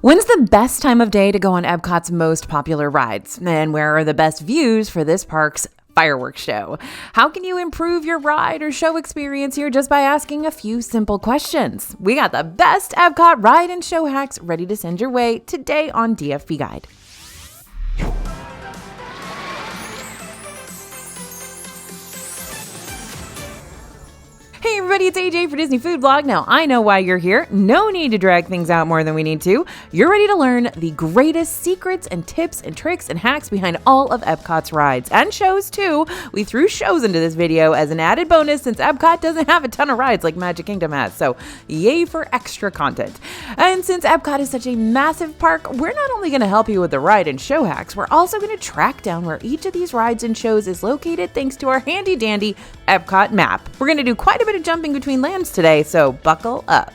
When's the best time of day to go on Epcot's most popular rides? And where are the best views for this park's fireworks show? How can you improve your ride or show experience here just by asking a few simple questions? We got the best Epcot ride and show hacks ready to send your way today on DFB Guide. Hey everybody, it's AJ for Disney Food Blog. Now, I know why you're here. No need to drag things out more than we need to. You're ready to learn the greatest secrets and tips and tricks and hacks behind all of Epcot's rides and shows too. We threw shows into this video as an added bonus since Epcot doesn't have a ton of rides like Magic Kingdom has, so yay for extra content. And since Epcot is such a massive park, we're not only going to help you with the ride and show hacks, we're also going to track down where each of these rides and shows is located thanks to our handy dandy Epcot map. We're going to do quite a bit of jumping between lands today, so buckle up.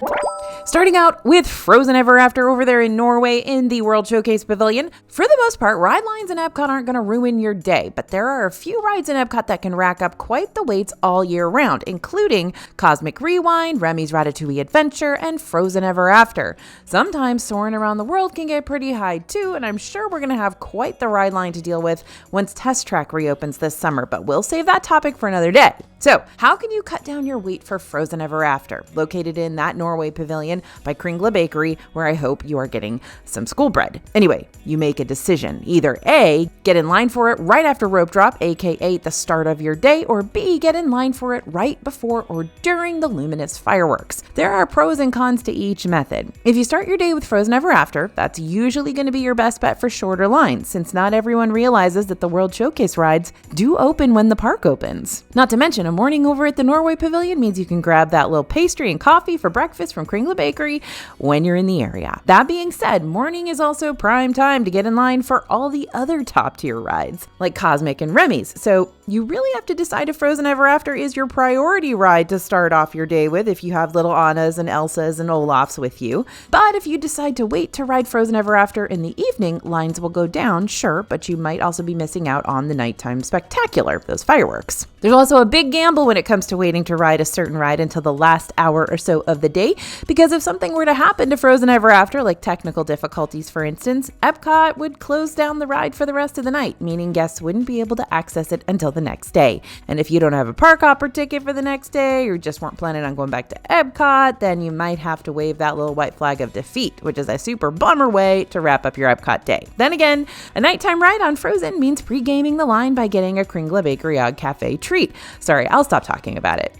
Starting out with Frozen Ever After over there in Norway in the World Showcase Pavilion. For the most part, ride lines in Epcot aren't going to ruin your day, but there are a few rides in Epcot that can rack up quite the waits all year round, including Cosmic Rewind, Remy's Ratatouille Adventure, and Frozen Ever After. Sometimes Soarin' Around the World can get pretty high too, and I'm sure we're going to have quite the ride line to deal with once Test Track reopens this summer, but we'll save that topic for another day. So, how can you cut down your wait for Frozen Ever After? Located in that Norway pavilion by Kringla Bakery, where I hope you are getting some school bread. Anyway, you make a decision. Either A, get in line for it right after rope drop, aka the start of your day, or B, get in line for it right before or during the luminous fireworks. There are pros and cons to each method. If you start your day with Frozen Ever After, that's usually going to be your best bet for shorter lines, since not everyone realizes that the World Showcase rides do open when the park opens. Not to mention, a morning over at the Norway Pavilion means you can grab that little pastry and coffee for breakfast from Kringla Bakery when you're in the area. That being said, morning is also prime time to get in line for all the other top tier rides, like Cosmic and Remy's. So you really have to decide if Frozen Ever After is your priority ride to start off your day with if you have little Annas and Elsas and Olafs with you. But if you decide to wait to ride Frozen Ever After in the evening, lines will go down, sure, but you might also be missing out on the nighttime spectacular, those fireworks. There's also a big gamble when it comes to waiting to ride a certain ride until the last hour or so of the day, because if something were to happen to Frozen Ever After, like technical difficulties for instance, Epcot would close down the ride for the rest of the night, meaning guests wouldn't be able to access it until the next day. And if you don't have a park hopper ticket for the next day, or just weren't planning on going back to Epcot, then you might have to wave that little white flag of defeat, which is a super bummer way to wrap up your Epcot day. Then again, a nighttime ride on Frozen means pre-gaming the line by getting a Kringla Bakery Ogg Cafe treat. Sorry, I'll stop talking about it.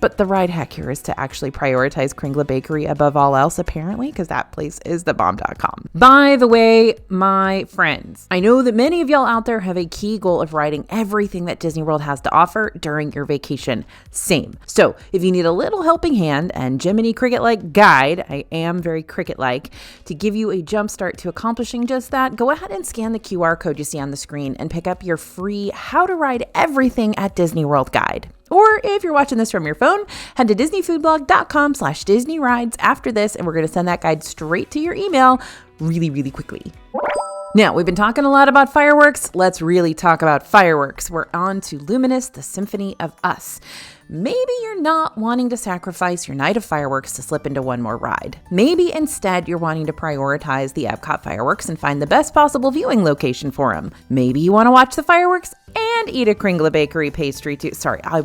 But the ride hack here is to actually prioritize Kringla Bakery above all else, apparently, because that place is thebomb.com. By the way, my friends, I know that many of y'all out there have a key goal of riding everything that Disney World has to offer during your vacation. Same. So if you need a little helping hand and Jiminy Cricket-like guide, I am very Cricket-like, to give you a jump start to accomplishing just that, go ahead and scan the QR code you see on the screen and pick up your free How to Ride Everything at Disney World guide. Or if you're watching this from your phone, head to disneyfoodblog.com/DisneyRides after this, and we're going to send that guide straight to your email really quickly. Now, we've been talking a lot about fireworks. Let's really talk about fireworks. We're on to Luminous, the Symphony of Us. Maybe you're not wanting to sacrifice your night of fireworks to slip into one more ride. Maybe instead you're wanting to prioritize the Epcot fireworks and find the best possible viewing location for them. Maybe you want to watch the fireworks and eat a Kringla Bakery pastry too. Sorry, I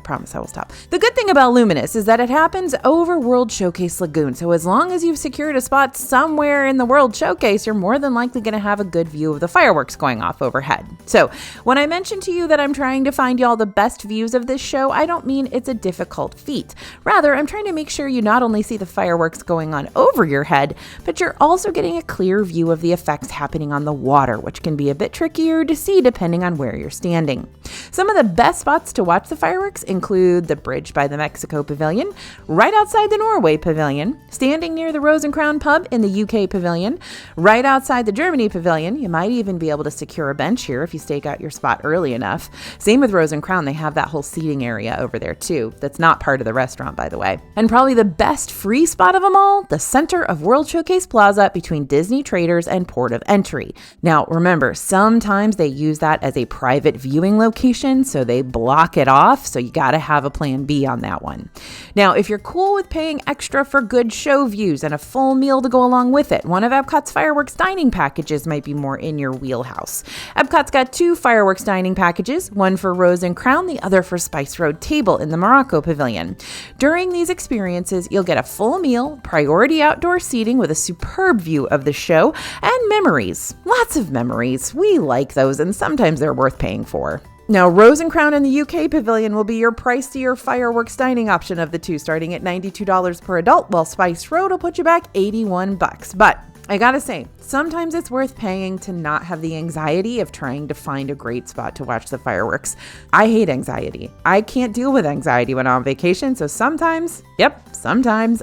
promise I will stop. The good thing about Luminous is that it happens over World Showcase Lagoon. So as long as you've secured a spot somewhere in the World Showcase, you're more than likely going to have a good view of the fireworks going off overhead. So when I mentioned to you that I'm trying to find y'all the best views of this show, I don't mean it's a difficult feat. Rather, I'm trying to make sure you not only see the fireworks going on over your head, but you're also getting a clear view of the effects happening on the water, which can be a bit trickier to see depending on where you're standing. Some of the best spots to watch the fireworks include the bridge by the Mexico Pavilion, right outside the Norway Pavilion, standing near the Rose and Crown Pub in the UK Pavilion, right outside the Germany Pavilion. You might even be able to secure a bench here if you stake out your spot early enough. Same with Rose and Crown, they have that whole seating area over there too. That's not part of the restaurant, by the way. And probably the best free spot of them all, the center of World Showcase Plaza between Disney Traders and Port of Entry. Now, remember, sometimes they use that as a private viewing location ocean, so they block it off. So you got to have a plan B on that one. Now, if you're cool with paying extra for good show views and a full meal to go along with it, one of Epcot's fireworks dining packages might be more in your wheelhouse. Epcot's got 2 fireworks dining packages, one for Rose and Crown, the other for Spice Road Table in the Morocco Pavilion. During these experiences, you'll get a full meal, priority outdoor seating with a superb view of the show, and memories. Lots of memories. We like those, and sometimes they're worth paying for. Now, Rose and Crown in the UK Pavilion will be your pricier fireworks dining option of the 2, starting at $92 per adult, while Spice Road will put you back $81. But I gotta say, sometimes it's worth paying to not have the anxiety of trying to find a great spot to watch the fireworks. I hate anxiety. I can't deal with anxiety when I'm on vacation, so sometimes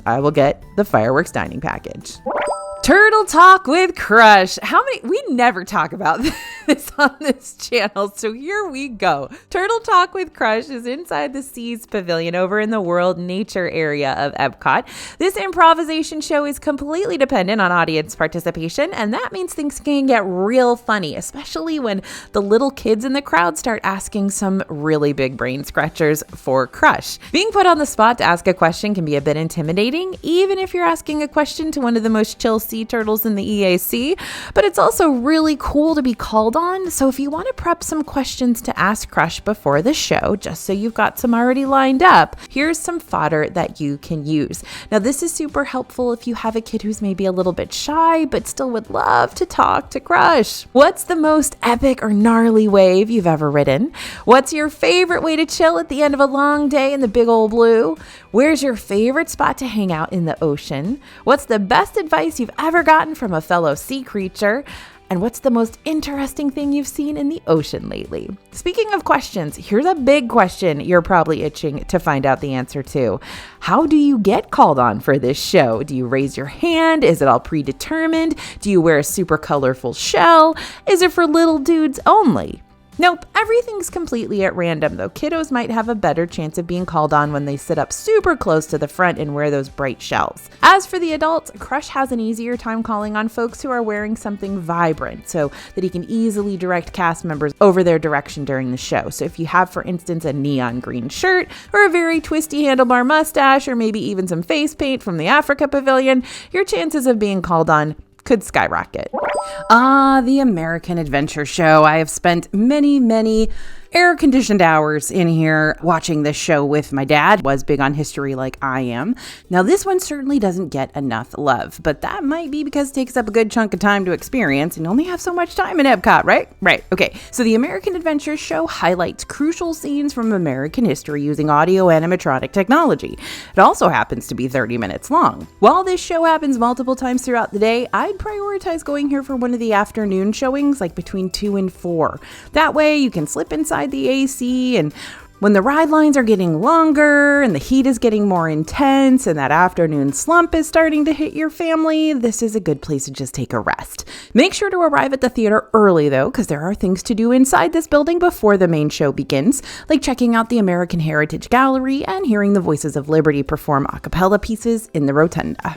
I will get the fireworks dining package. Turtle Talk with Crush. We never talk about this on this channel, so here we go. Turtle Talk with Crush is inside the Seas Pavilion over in the World Nature area of Epcot. This improvisation show is completely dependent on audience participation, and that means things can get real funny, especially when the little kids in the crowd start asking some really big brain scratchers for Crush. Being put on the spot to ask a question can be a bit intimidating, even if you're asking a question to one of the most chill sea turtles in the EAC, but it's also really cool to be called on. So if you want to prep some questions to ask Crush before the show, just so you've got some already lined up, here's some fodder that you can use. Now, this is super helpful if you have a kid who's maybe a little bit shy, but still would love to talk to Crush. What's the most epic or gnarly wave you've ever ridden? What's your favorite way to chill at the end of a long day in the big old blue? Where's your favorite spot to hang out in the ocean? What's the best advice you've ever gotten from a fellow sea creature? And what's the most interesting thing you've seen in the ocean lately? Speaking of questions, here's a big question you're probably itching to find out the answer to. How do you get called on for this show? Do you raise your hand? Is it all predetermined? Do you wear a super colorful shell? Is it for little dudes only? Nope, everything's completely at random, though kiddos might have a better chance of being called on when they sit up super close to the front and wear those bright shells. As for the adults, Crush has an easier time calling on folks who are wearing something vibrant so that he can easily direct cast members over their direction during the show. So if you have, for instance, a neon green shirt or a very twisty handlebar mustache or maybe even some face paint from the Africa Pavilion, your chances of being called on could skyrocket. The American Adventure Show. I have spent many air-conditioned hours in here watching this show with my dad. Was big on history like I am. Now, this one certainly doesn't get enough love, but that might be because it takes up a good chunk of time to experience and you only have so much time in Epcot, right? Right. Okay. So the American Adventure Show highlights crucial scenes from American history using audio animatronic technology. It also happens to be 30 minutes long. While this show happens multiple times throughout the day, I'd prioritize going here for one of the afternoon showings, like between 2 and 4. That way you can slip inside the AC, and when the ride lines are getting longer and the heat is getting more intense and that afternoon slump is starting to hit your family, this is a good place to just take a rest. Make sure to arrive at the theater early though, because there are things to do inside this building before the main show begins, like checking out the American Heritage Gallery and hearing the Voices of Liberty perform a cappella pieces in the rotunda.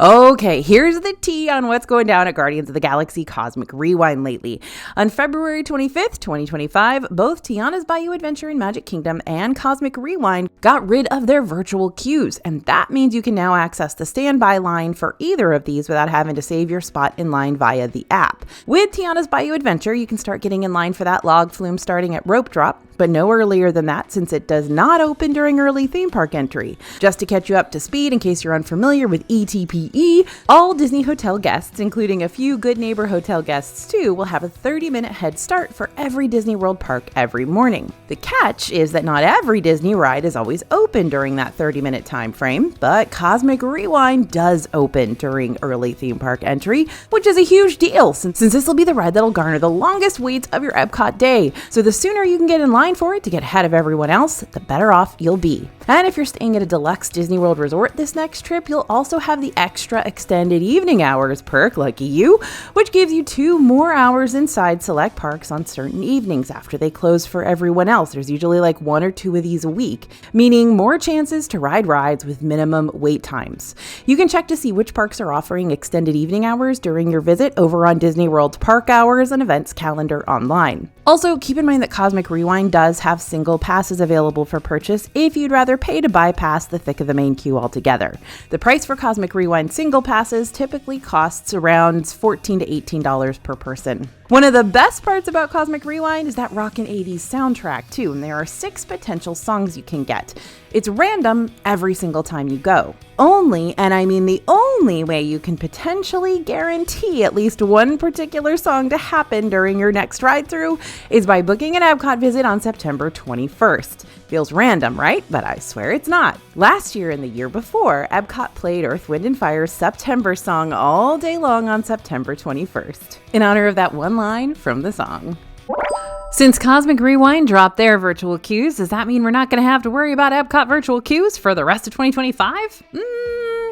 Okay, here's the tea on what's going down at Guardians of the Galaxy Cosmic Rewind lately. On February 25th, 2025, both Tiana's Bayou Adventure in Magic Kingdom and Cosmic Rewind got rid of their virtual queues, and that means you can now access the standby line for either of these without having to save your spot in line via the app. With Tiana's Bayou Adventure, you can start getting in line for that log flume starting at rope drop, but no earlier than that since it does not open during early theme park entry. Just to catch you up to speed in case you're unfamiliar with ETPE, all Disney Hotel guests, including a few Good Neighbor Hotel guests too, will have a 30-minute head start for every Disney World park every morning. The catch is that not every Disney ride is always open during that 30-minute time frame, but Cosmic Rewind does open during early theme park entry, which is a huge deal since this will be the ride that'll garner the longest waits of your Epcot day. So the sooner you can get in line for it to get ahead of everyone else, the better off you'll be. And if you're staying at a deluxe Disney World resort this next trip, you'll also have the extra extended evening hours perk, lucky you, which gives you 2 more hours inside select parks on certain evenings after they close for everyone else. There's usually like 1 or 2 of these a week, meaning more chances to ride rides with minimum wait times. You can check to see which parks are offering extended evening hours during your visit over on Disney World's Park Hours and Events calendar online. Also, keep in mind that Cosmic Rewind does have single passes available for purchase if you'd rather pay to bypass the thick of the main queue altogether. The price for Cosmic Rewind single passes typically costs around $14 to $18 per person. One of the best parts about Cosmic Rewind is that rockin' 80s soundtrack too, and there are 6 potential songs you can get. It's random every single time you go. Only, and I mean the only way you can potentially guarantee at least one particular song to happen during your next ride through is by booking an Epcot visit on September 21st. Feels random, right? But I swear it's not. Last year and the year before, Epcot played Earth, Wind & Fire's September song all day long on September 21st, in honor of that one line from the song. Since Cosmic Rewind dropped their virtual queues, does that mean we're not going to have to worry about Epcot virtual queues for the rest of 2025?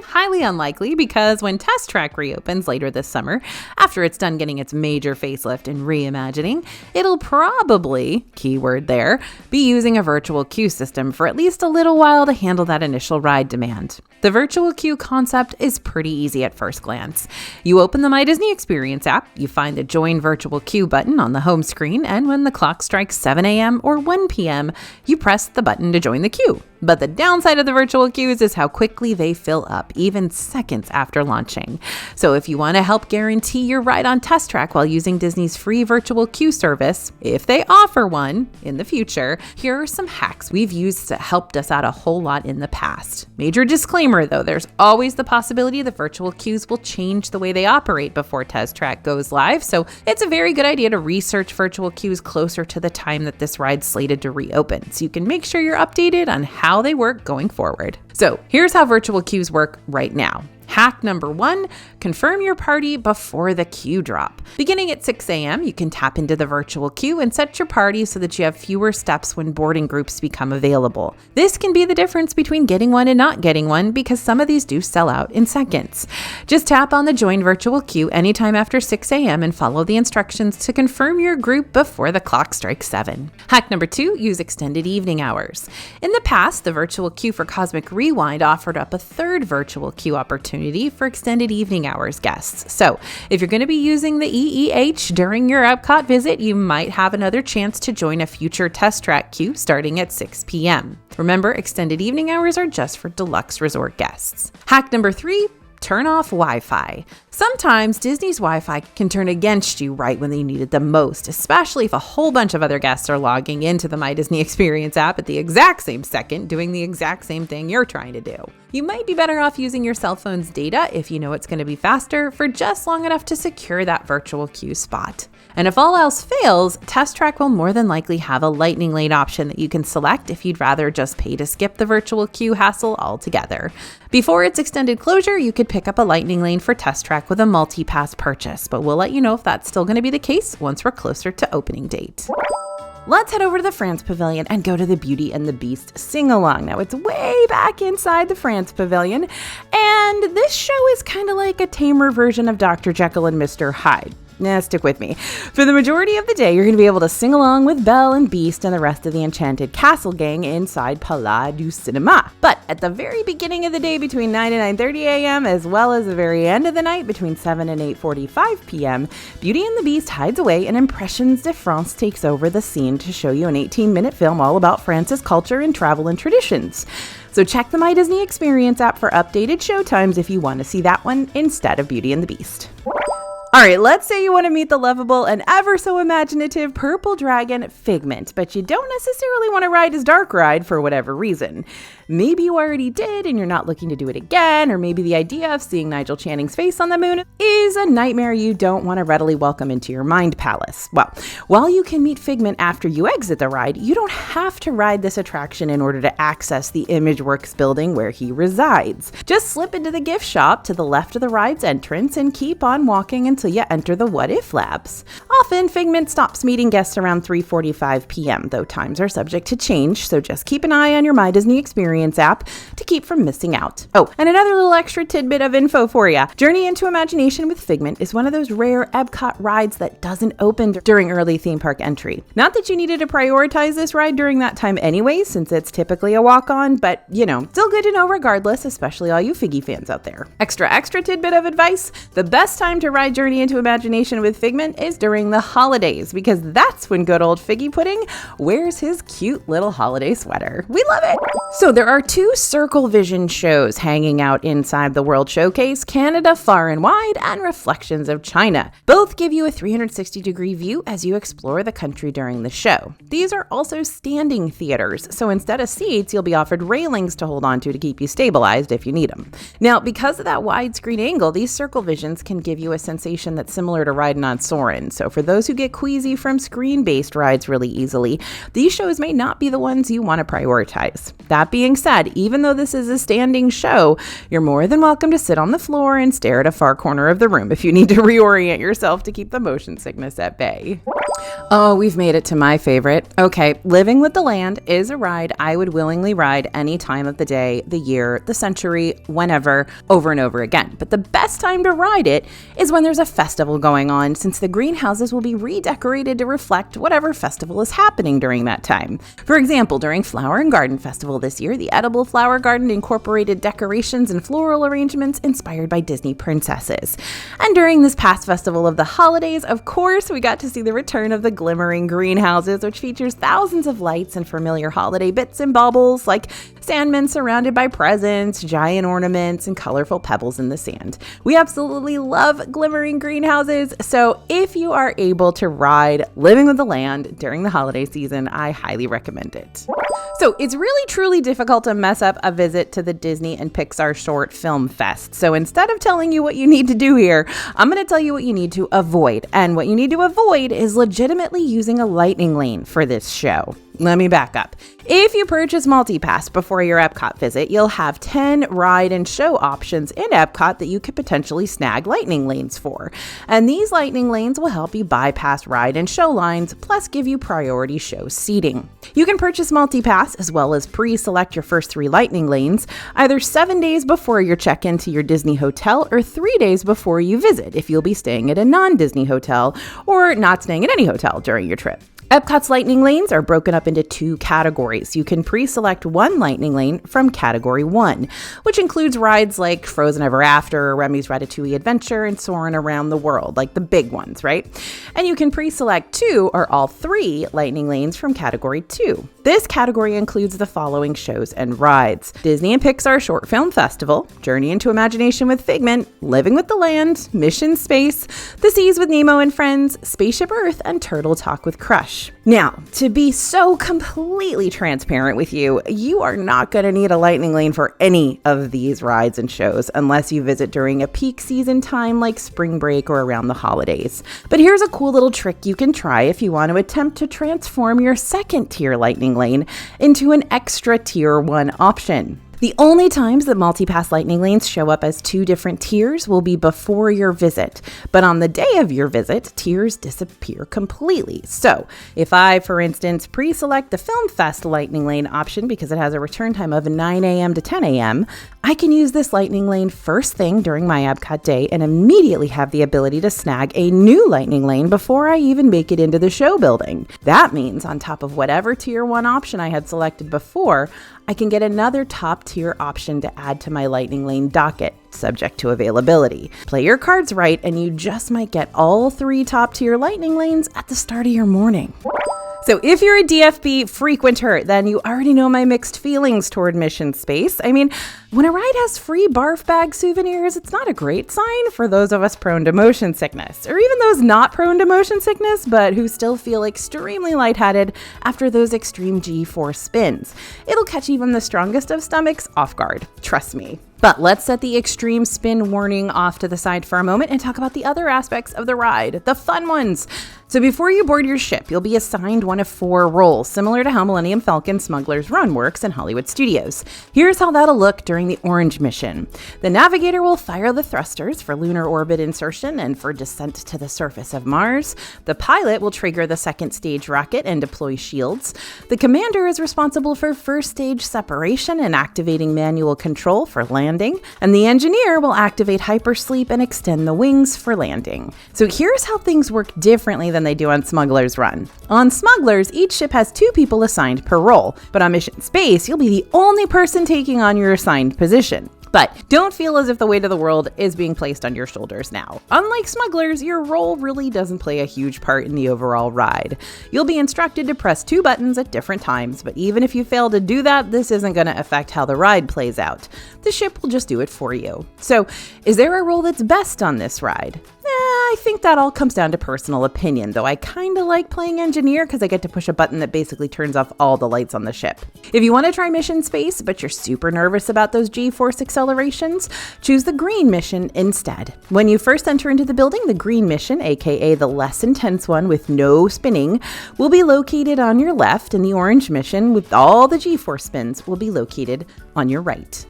Highly unlikely, because when Test Track reopens later this summer, after it's done getting its major facelift and reimagining, it'll probably, keyword there, be using a virtual queue system for at least a little while to handle that initial ride demand. The virtual queue concept is pretty easy at first glance. You open the My Disney Experience app, you find the Join Virtual Queue button on the home screen, and when the clock strikes 7 a.m. or 1 p.m., you press the button to join the queue. But the downside of the virtual queues is how quickly they fill up, even seconds after launching. So if you want to help guarantee your ride on Test Track while using Disney's free virtual queue service, if they offer one in the future, here are some hacks we've used that helped us out a whole lot in the past. Major disclaimer though, there's always the possibility the virtual queues will change the way they operate before Test Track goes live, so it's a very good idea to research virtual queues closer to the time that this ride's slated to reopen, so you can make sure you're updated on how they work going forward. So here's how virtual queues work right now. Hack number 1, confirm your party before the queue drop. Beginning at 6 a.m., you can tap into the virtual queue and set your party so that you have fewer steps when boarding groups become available. This can be the difference between getting one and not getting one, because some of these do sell out in seconds. Just tap on the Join Virtual Queue anytime after 6 a.m. and follow the instructions to confirm your group before the clock strikes 7. Hack number 2, use extended evening hours. In the past, the virtual queue for Cosmic Rewind offered up a third virtual queue opportunity for extended evening hours guests. So if you're going to be using the EEH during your Epcot visit, you might have another chance to join a future Test Track queue starting at 6 p.m. Remember, extended evening hours are just for deluxe resort guests. Hack number 3, turn off Wi-Fi. Sometimes Disney's Wi-Fi can turn against you right when they need it the most, especially if a whole bunch of other guests are logging into the My Disney Experience app at the exact same second, doing the exact same thing you're trying to do. You might be better off using your cell phone's data if you know it's going to be faster for just long enough to secure that virtual queue spot. And if all else fails, Test Track will more than likely have a lightning lane option that you can select if you'd rather just pay to skip the virtual queue hassle altogether. Before its extended closure, you could pick up a lightning lane for Test Track with a multi-pass purchase, but we'll let you know if that's still going to be the case once we're closer to opening date. Let's head over to the France Pavilion and go to the Beauty and the Beast sing-along. Now, it's way back inside the France Pavilion, and this show is kind of like a tamer version of Dr. Jekyll and Mr. Hyde. Stick with me. For the majority of the day, you're going to be able to sing along with Belle and Beast and the rest of the Enchanted Castle gang inside Palais du Cinéma. But at the very beginning of the day, between 9 and 9:30 a.m., as well as the very end of the night, between 7 and 8:45 p.m., Beauty and the Beast hides away and Impressions de France takes over the scene to show you an 18-minute film all about France's culture and travel and traditions. So check the My Disney Experience app for updated showtimes if you want to see that one instead of Beauty and the Beast. All right, let's say you want to meet the lovable and ever so imaginative purple dragon Figment, but you don't necessarily want to ride his dark ride for whatever reason. Maybe you already did and you're not looking to do it again, or maybe the idea of seeing Nigel Channing's face on the moon is a nightmare you don't want to readily welcome into your mind palace. Well, while you can meet Figment after you exit the ride, you don't have to ride this attraction in order to access the ImageWorks building where he resides. Just slip into the gift shop to the left of the ride's entrance and keep on walking until you enter the What If Labs. Often, Figment stops meeting guests around 3:45 p.m., though times are subject to change, so just keep an eye on your My Disney Experience app to keep from missing out. Oh, and another little extra tidbit of info for you. Journey into Imagination with Figment is one of those rare Epcot rides that doesn't open during early theme park entry. Not that you needed to prioritize this ride during that time anyway, since it's typically a walk-on, but still good to know regardless, especially all you Figgy fans out there. Extra tidbit of advice: the best time to ride Journey Journey into Imagination with Figment is during the holidays, because that's when good old Figgy Pudding wears his cute little holiday sweater. We love it! So there are 2 Circle Vision shows hanging out inside the World Showcase, Canada Far and Wide and Reflections of China. Both give you a 360-degree view as you explore the country during the show. These are also standing theaters, so instead of seats, you'll be offered railings to hold onto to keep you stabilized if you need them. Now, because of that widescreen angle, these Circle Visions can give you a sensation that's similar to riding on Soarin. So for those who get queasy from screen-based rides really easily, these shows may not be the ones you want to prioritize. That being said, even though this is a standing show, you're more than welcome to sit on the floor and stare at a far corner of the room if you need to reorient yourself to keep the motion sickness at bay. Oh, we've made it to my favorite. Okay, Living with the Land is a ride I would willingly ride any time of the day, the year, the century, whenever, over and over again. But the best time to ride it is when there's a festival going on, since the greenhouses will be redecorated to reflect whatever festival is happening during that time. For example, during Flower and Garden Festival this year, the edible flower garden incorporated decorations and floral arrangements inspired by Disney princesses. And during this past Festival of the Holidays, of course, we got to see the return of the glimmering greenhouses, which features thousands of lights and familiar holiday bits and baubles like sandmen surrounded by presents, giant ornaments, and colorful pebbles in the sand. We absolutely love glimmering greenhouses, so if you are able to ride Living with the Land during the holiday season, I highly recommend it. So it's really truly difficult to mess up a visit to the Disney and Pixar Short Film Fest. So instead of telling you what you need to do here, I'm going to tell you what you need to avoid. And what you need to avoid is legitimately using a lightning lane for this show. Let me back up. If you purchase MultiPass before your Epcot visit, you'll have 10 ride and show options in Epcot that you could potentially snag lightning lanes for. And these lightning lanes will help you bypass ride and show lines, plus give you priority show seating. You can purchase MultiPass as well as pre-select your first 3 lightning lanes, either 7 days before your check-in to your Disney hotel or 3 days before you visit if you'll be staying at a non-Disney hotel or not staying at any hotel during your trip. Epcot's lightning lanes are broken up into 2 categories. You can pre-select one lightning lane from Category 1, which includes rides like Frozen Ever After, Remy's Ratatouille Adventure, and Soarin' Around the World, like the big ones, right? And you can pre-select 2 or all 3 lightning lanes from Category 2. This category includes the following shows and rides: Disney and Pixar Short Film Festival, Journey into Imagination with Figment, Living with the Land, Mission Space, The Seas with Nemo and Friends, Spaceship Earth, and Turtle Talk with Crush. Now, to be so completely transparent with you, you are not going to need a lightning lane for any of these rides and shows unless you visit during a peak season time like spring break or around the holidays. But here's a cool little trick you can try if you want to attempt to transform your second tier lightning lane into an extra tier 1 option. The only times that MultiPass lightning lanes show up as 2 different tiers will be before your visit, but on the day of your visit, tiers disappear completely. So if I, for instance, pre-select the Film Fest lightning lane option because it has a return time of 9 a.m. to 10 a.m., I can use this lightning lane first thing during my Epcot day and immediately have the ability to snag a new lightning lane before I even make it into the show building. That means on top of whatever tier 1 option I had selected before, I can get another top tier option to add to my lightning lane docket, subject to availability. Play your cards right and you just might get all 3 top tier lightning lanes at the start of your morning. So if you're a DFB frequenter, then you already know my mixed feelings toward Mission Space. I mean, when a ride has free barf bag souvenirs, it's not a great sign for those of us prone to motion sickness, or even those not prone to motion sickness, but who still feel extremely lightheaded after those extreme G-force spins. It'll catch even the strongest of stomachs off guard, trust me. But let's set the extreme spin warning off to the side for a moment and talk about the other aspects of the ride, the fun ones. So before you board your ship, you'll be assigned one of 4 roles, similar to how Millennium Falcon Smuggler's Run works in Hollywood Studios. Here's how that'll look during the Orange mission. The navigator will fire the thrusters for lunar orbit insertion and for descent to the surface of Mars. The pilot will trigger the second stage rocket and deploy shields. The commander is responsible for first stage separation and activating manual control for landing. And the engineer will activate hypersleep and extend the wings for landing. So here's how things work differently than they do on Smuggler's Run. On Smugglers, each ship has 2 people assigned per role, but on Mission Space, you'll be the only person taking on your assigned position. But don't feel as if the weight of the world is being placed on your shoulders now. Unlike smugglers, your role really doesn't play a huge part in the overall ride. You'll be instructed to press 2 buttons at different times, but even if you fail to do that, this isn't going to affect how the ride plays out. The ship will just do it for you. So, is there a role that's best on this ride? I think that all comes down to personal opinion, though I kind of like playing engineer because I get to push a button that basically turns off all the lights on the ship. If you want to try mission space, but you're super nervous about those G-force accelerations, choose the green mission instead. When you first enter into the building, the green mission, aka the less intense one with no spinning, will be located on your left, and the orange mission with all the G-force spins will be located on your right.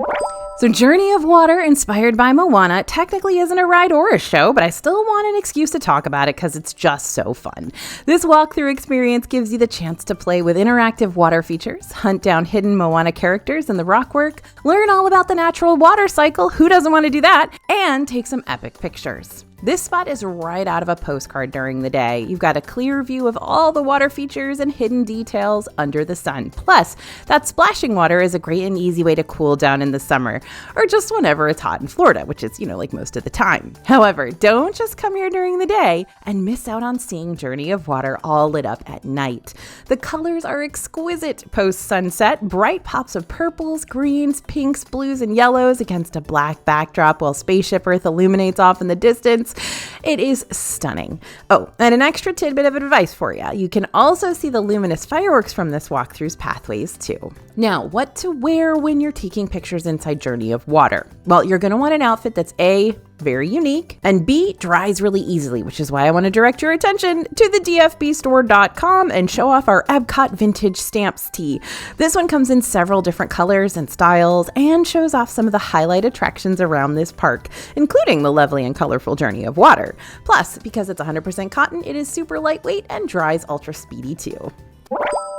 So Journey of Water, inspired by Moana, technically isn't a ride or a show, but I still want an excuse to talk about it because it's just so fun. This walkthrough experience gives you the chance to play with interactive water features, hunt down hidden Moana characters in the rockwork, learn all about the natural water cycle, who doesn't want to do that, and take some epic pictures. This spot is right out of a postcard during the day. You've got a clear view of all the water features and hidden details under the sun. Plus, that splashing water is a great and easy way to cool down in the summer, or just whenever it's hot in Florida, which is, like most of the time. However, don't just come here during the day and miss out on seeing Journey of Water all lit up at night. The colors are exquisite post-sunset, bright pops of purples, greens, pinks, blues, and yellows against a black backdrop while Spaceship Earth illuminates off in the distance. It is stunning. Oh, and an extra tidbit of advice for you. You can also see the luminous fireworks from this walkthrough's pathways too. Now, what to wear when you're taking pictures inside Journey of Water? Well, you're going to want an outfit that's A, very unique, and B, dries really easily, which is why I want to direct your attention to the dfbstore.com and show off our Epcot Vintage Stamps tee. This one comes in several different colors and styles and shows off some of the highlight attractions around this park, including the lovely and colorful Journey of Water. Plus, because it's 100% cotton, it is super lightweight and dries ultra speedy too.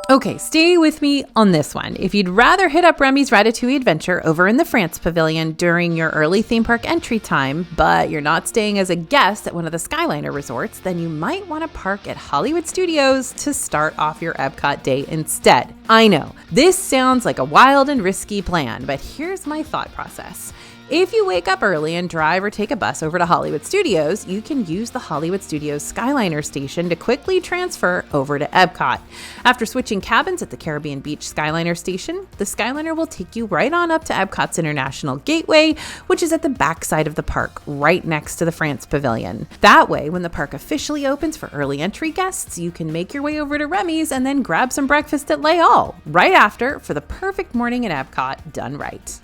Okay, stay with me on this one. If you'd rather hit up Remy's Ratatouille Adventure over in the France Pavilion during your early theme park entry time, but you're not staying as a guest at one of the Skyliner resorts, then you might want to park at Hollywood Studios to start off your Epcot day instead. I know, this sounds like a wild and risky plan, but here's my thought process. If you wake up early and drive or take a bus over to Hollywood Studios, you can use the Hollywood Studios Skyliner station to quickly transfer over to Epcot. After switching cabins at the Caribbean Beach Skyliner station, the Skyliner will take you right on up to Epcot's International Gateway, which is at the backside of the park, right next to the France Pavilion. That way, when the park officially opens for early entry guests, you can make your way over to Remy's and then grab some breakfast at Les Halles right after for the perfect morning at Epcot done right.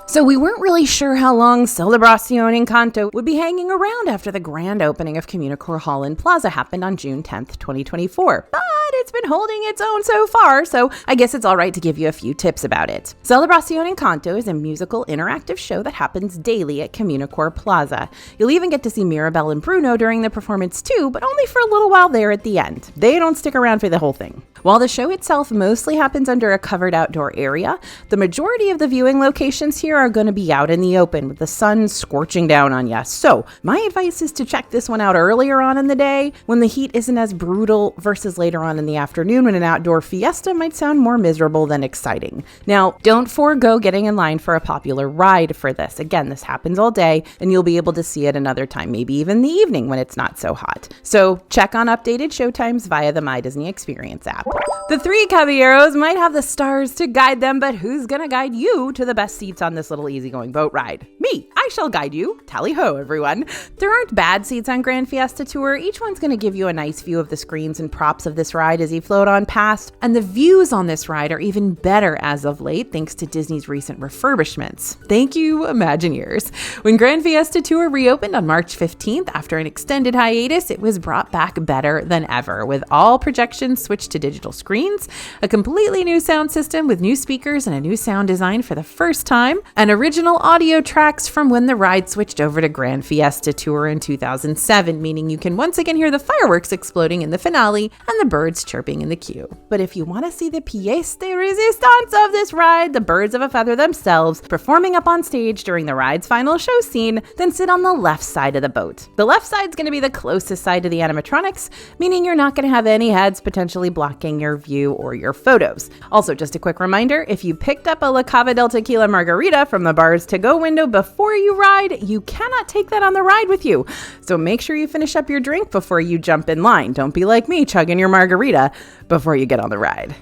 So we weren't really sure how long Celebración Encanto would be hanging around after the grand opening of Communicore Hall and Plaza happened on June 10th, 2024. But it's been holding its own so far, so I guess it's all right to give you a few tips about it. Celebración Encanto is a musical interactive show that happens daily at Communicore Plaza. You'll even get to see Mirabel and Bruno during the performance too, but only for a little while there at the end. They don't stick around for the whole thing. While the show itself mostly happens under a covered outdoor area, the majority of the viewing locations here are going to be out in the open with the sun scorching down on you. So my advice is to check this one out earlier on in the day when the heat isn't as brutal versus later on in the afternoon when an outdoor fiesta might sound more miserable than exciting. Now, don't forego getting in line for a popular ride for this. Again, this happens all day and you'll be able to see it another time, maybe even the evening when it's not so hot. So check on updated showtimes via the My Disney Experience app. The three caballeros might have the stars to guide them, but who's gonna guide you to the best seats on this little easygoing boat ride? Me! I shall guide you. Tally-ho, everyone. There aren't bad seats on Grand Fiesta Tour. Each one's gonna give you a nice view of the screens and props of this ride as you float on past, and the views on this ride are even better as of late thanks to Disney's recent refurbishments. Thank you, Imagineers. When Grand Fiesta Tour reopened on March 15th after an extended hiatus, it was brought back better than ever, with all projections switched to digital screens, a completely new sound system with new speakers and a new sound design for the first time, and original audio tracks from when the ride switched over to Grand Fiesta Tour in 2007, meaning you can once again hear the fireworks exploding in the finale and the birds chirping in the queue. But if you want to see the pièce de résistance of this ride, the birds of a feather themselves, performing up on stage during the ride's final show scene, then sit on the left side of the boat. The left side's going to be the closest side to the animatronics, meaning you're not going to have any heads potentially blocking blocking your view or your photos. Also, just a quick reminder, if you picked up a La Cava del Tequila margarita from the bar's to-go window before you ride, you cannot take that on the ride with you. So make sure you finish up your drink before you jump in line. Don't be like me chugging your margarita before you get on the ride.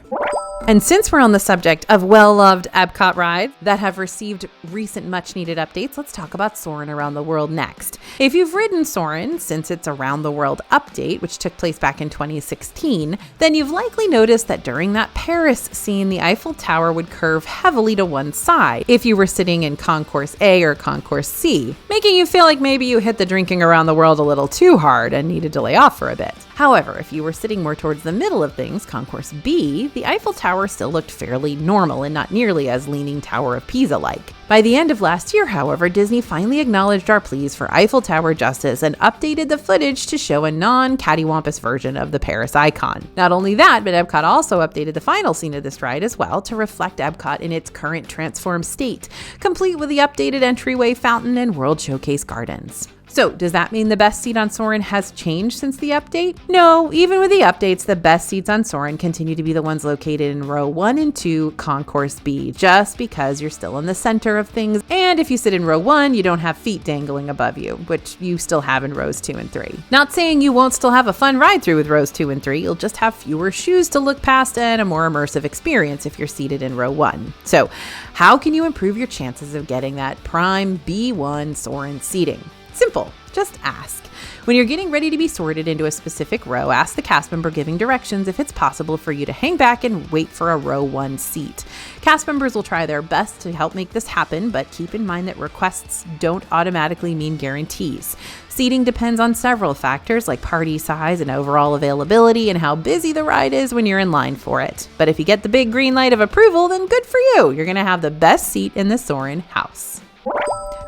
And since we're on the subject of well-loved Epcot rides that have received recent much-needed updates, let's talk about Soarin' Around the World next. If you've ridden Soarin' since its Around the World update, which took place back in 2016, then you've likely noticed that during that Paris scene, the Eiffel Tower would curve heavily to one side if you were sitting in Concourse A or Concourse C, making you feel like maybe you hit the drinking around the world a little too hard and needed to lay off for a bit. However, if you were sitting more towards the middle of things, Concourse B, the Eiffel Tower still looked fairly normal and not nearly as Leaning Tower of Pisa-like. By the end of last year, however, Disney finally acknowledged our pleas for Eiffel Tower justice and updated the footage to show a non-cattywampus version of the Paris icon. Not only that, but Epcot also updated the final scene of this ride as well to reflect Epcot in its current transformed state, complete with the updated entryway fountain and World Showcase gardens. So, does that mean the best seat on Soarin' has changed since the update? No, even with the updates, the best seats on Soarin' continue to be the ones located in row 1 and 2, Concourse B, just because you're still in the center of things. And if you sit in row 1, you don't have feet dangling above you, which you still have in rows 2 and 3. Not saying you won't still have a fun ride through with rows 2 and 3, you'll just have fewer shoes to look past and a more immersive experience if you're seated in row 1. So, how can you improve your chances of getting that prime B1 Soarin' seating? Simple, just ask. When you're getting ready to be sorted into a specific row, ask the cast member giving directions if it's possible for you to hang back and wait for a row 1 seat. Cast members will try their best to help make this happen, but keep in mind that requests don't automatically mean guarantees. Seating depends on several factors like party size and overall availability and how busy the ride is when you're in line for it. But if you get the big green light of approval, then good for you. You're going to have the best seat in the Soarin' house.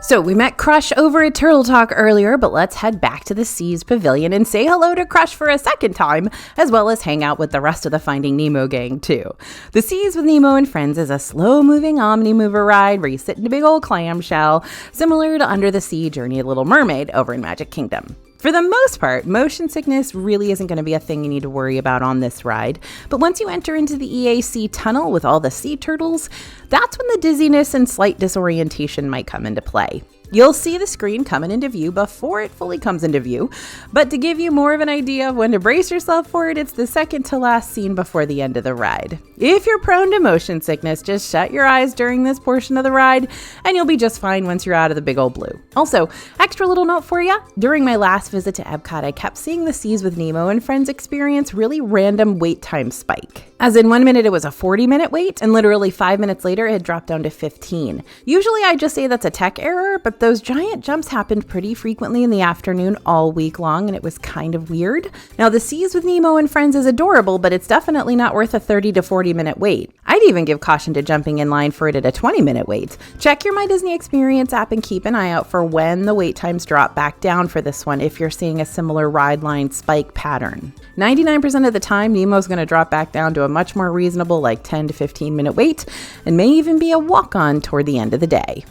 So we met Crush over at Turtle Talk earlier, but let's head back to the Seas Pavilion and say hello to Crush for a second time, as well as hang out with the rest of the Finding Nemo gang too. The Seas with Nemo and Friends is a slow-moving omni-mover ride where you sit in a big old clamshell, similar to Under the Sea Journey of Little Mermaid over in Magic Kingdom. For the most part, motion sickness really isn't going to be a thing you need to worry about on this ride, but once you enter into the EAC tunnel with all the sea turtles, that's when the dizziness and slight disorientation might come into play. You'll see the screen coming into view before it fully comes into view, but to give you more of an idea of when to brace yourself for it, it's the second to last scene before the end of the ride. If you're prone to motion sickness, just shut your eyes during this portion of the ride, and you'll be just fine once you're out of the big old blue. Also, extra little note for you, during my last visit to Epcot, I kept seeing the Seas with Nemo and Friends experience really random wait time spike. As in 1 minute it was a 40-minute wait, and literally 5 minutes later it had dropped down to 15. Usually I just say that's a tech error, but those giant jumps happened pretty frequently in the afternoon all week long, and it was kind of weird. Now, the Seas with Nemo and Friends is adorable, but it's definitely not worth a 30 to 40-minute wait. I'd even give caution to jumping in line for it at a 20-minute wait. Check your My Disney Experience app and keep an eye out for when the wait times drop back down for this one if you're seeing a similar ride line spike pattern. 99% of the time, Nemo's going to drop back down to a much more reasonable, like 10 to 15-minute wait, and may even be a walk-on toward the end of the day.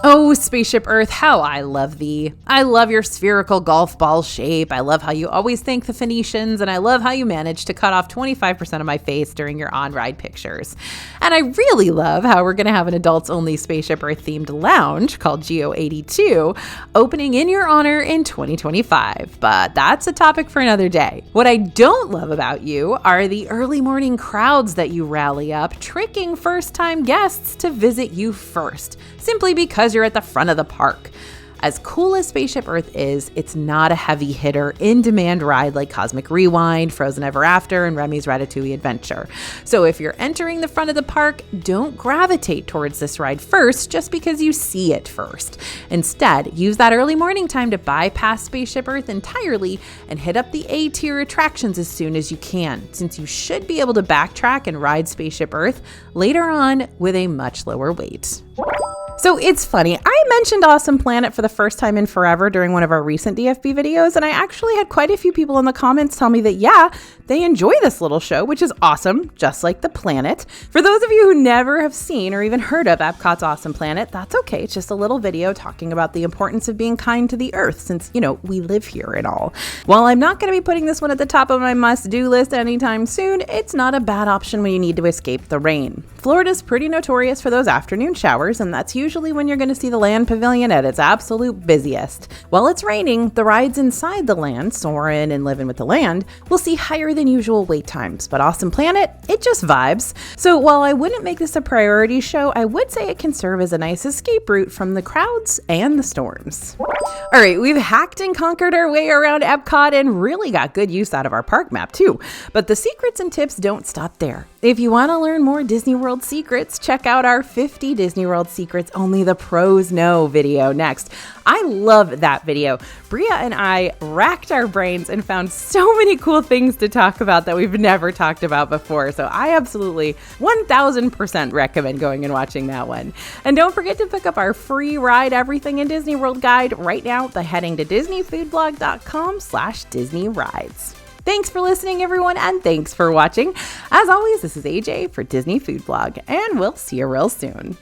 Oh, Spaceship Earth, how I love thee. I love your spherical golf ball shape. I love how you always thank the Phoenicians, and I love how you manage to cut off 25% of my face during your on-ride pictures. And I really love how we're going to have an adults-only Spaceship Earth-themed lounge called Geo82 opening in your honor in 2025. But that's a topic for another day. What I don't love about you are the early morning crowds that you rally up, tricking first-time guests to visit you first, simply because you're at the front of the park. As cool as Spaceship Earth is, it's not a heavy hitter, in-demand ride like Cosmic Rewind, Frozen Ever After, and Remy's Ratatouille Adventure. So if you're entering the front of the park, don't gravitate towards this ride first just because you see it first. Instead, use that early morning time to bypass Spaceship Earth entirely and hit up the A-tier attractions as soon as you can, since you should be able to backtrack and ride Spaceship Earth later on with a much lower wait. So it's funny, I I mentioned Awesome Planet for the first time in forever during one of our recent DFB videos, and I actually had quite a few people in the comments tell me that, yeah, they enjoy this little show, which is awesome, just like the planet. For those of you who never have seen or even heard of Epcot's Awesome Planet, that's okay. It's just a little video talking about the importance of being kind to the Earth since, we live here and all. While I'm not going to be putting this one at the top of my must-do list anytime soon, it's not a bad option when you need to escape the rain. Florida's pretty notorious for those afternoon showers, and that's usually when you're going to see the land pavilion at its absolute busiest. While it's raining, the rides inside the land, Soarin and Living with the Land, will see higher than usual wait times, but Awesome Planet, it just vibes. So while I wouldn't make this a priority show, I would say it can serve as a nice escape route from the crowds and the storms. All right, we've hacked and conquered our way around Epcot and really got good use out of our park map too. But the secrets and tips don't stop there. If you want to learn more Disney World secrets, check out our 50 Disney World secrets only the pros know video next. I love that video. Bria and I racked our brains and found so many cool things to talk about that we've never talked about before. So I absolutely 1000% recommend going and watching that one. And don't forget to pick up our free Ride Everything in Disney World guide right now by heading to disneyfoodblog.com/Disney Rides. Thanks for listening, everyone, and thanks for watching. As always, this is AJ for Disney Food Blog, and we'll see you real soon.